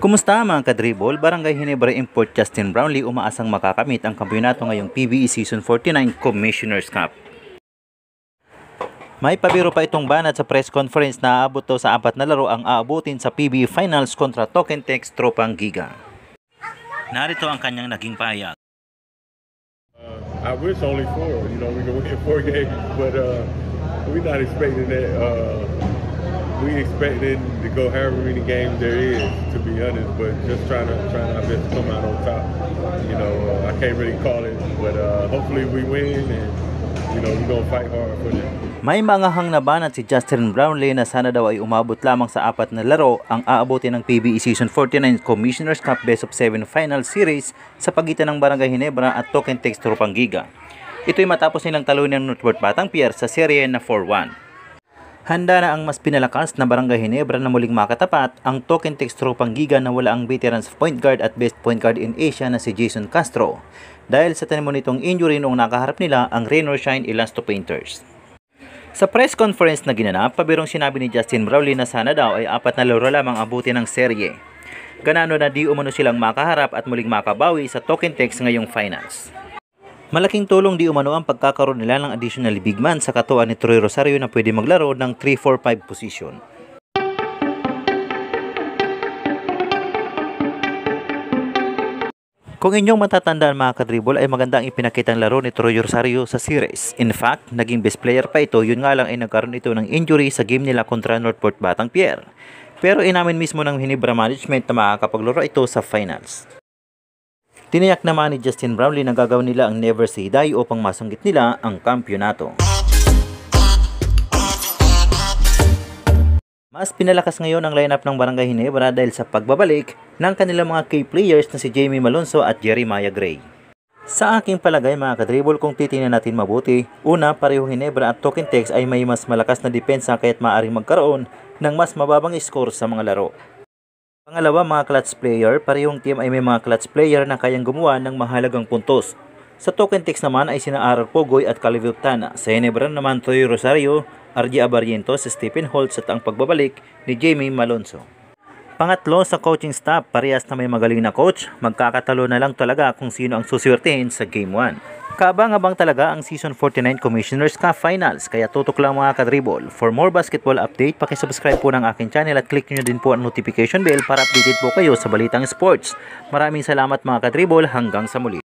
Kumusta mga kadribol? Barangay Ginebra Import Justin Brownlee umaasang makakamit ang kampeonato ngayong PBE Season 49 Commissioner's Cup. May pabiro pa itong banat sa press conference na aabot daw sa 4 na laro ang aabutin sa PBE Finals kontra Token Tex Tropang Giga. Narito ang kanyang naging pahayag. I wish only 4, we can win 4 games, but we're not expecting that. We expecting to go however many games there is, to be honest, but just trying our best to come out on top. I can't really call it, but hopefully we win and we're gonna fight hard for that. May mangahang na banat si Justin Brownlee na sana daw ay umabot lamang sa 4 na laro ang aabutin ng PBE Season 49 Commissioner's Cup Best of 7 Final Series sa pagitan ng Barangay Ginebra at Token Tex Tropang Giga. Ito'y matapos nilang talunin ng Northport Batang Pier sa serye na 4-1. Handa na ang mas pinalakas na Barangay Ginebra na muling makatapat ang Token Tex Tropang Giga na wala ang veterans point guard at best point guard in Asia na si Jason Castro dahil sa tanimo nitong injury noong nakaharap nila ang Rain or Shine Elasto Painters. Sa press conference na ginanap, pabirong sinabi ni Justin Brownlee na sana daw ay 4 na laro lamang abutin ng serye. Ganano na di umano silang makaharap at muling makabawi sa Token Tex ngayong finals. Malaking tulong di umano ang pagkakaroon nila ng additional big man sa katuan ni Troy Rosario na pwede maglaro ng 3-4-5 position. Kung inyong matatandaan mga kadribol ay magandang ipinakitang laro ni Troy Rosario sa series. In fact, naging best player pa ito, yun nga lang ay nagkaroon ito ng injury sa game nila kontra Northport Batang Pier. Pero inamin mismo ng Ginebra management na makakapaglaro ito sa finals. Tiniyak naman ni Justin Brownlee na gagawin nila ang never say die upang masunggit nila ang kampyonato. Mas pinalakas ngayon ang lineup ng Barangay Ginebra dahil sa pagbabalik ng kanilang mga key players na si Jamie Malonzo at Jeremiah Gray. Sa aking palagay mga kadribol, kung titingnan natin mabuti, una, pareho Ginebra at Token Tex ay may mas malakas na depensa kaya't maaaring magkaroon ng mas mababang score sa mga laro. Pangalawa, mga clutch player, parehong team ay may mga clutch player na kayang gumawa ng mahalagang puntos. Sa Token Tex naman ay sina Arar Pogoy at Calivio Tana. Sa Ginebra naman Troy Rosario, RJ Abarientos, Stephen Holtz at ang pagbabalik ni Jamie Malonzo. Pangatlo, sa coaching staff, parehas na may magaling na coach, magkakatalo na lang talaga kung sino ang suswertehin sa Game 1. Kaabang-abang talaga ang Season 49 Commissioner's Cup Finals, kaya tutok lang mga kadribol. For more basketball update, pakisubscribe po ng aking channel at click nyo din po ang notification bell para updated po kayo sa balitang sports. Maraming salamat mga kadribol, hanggang sa muli.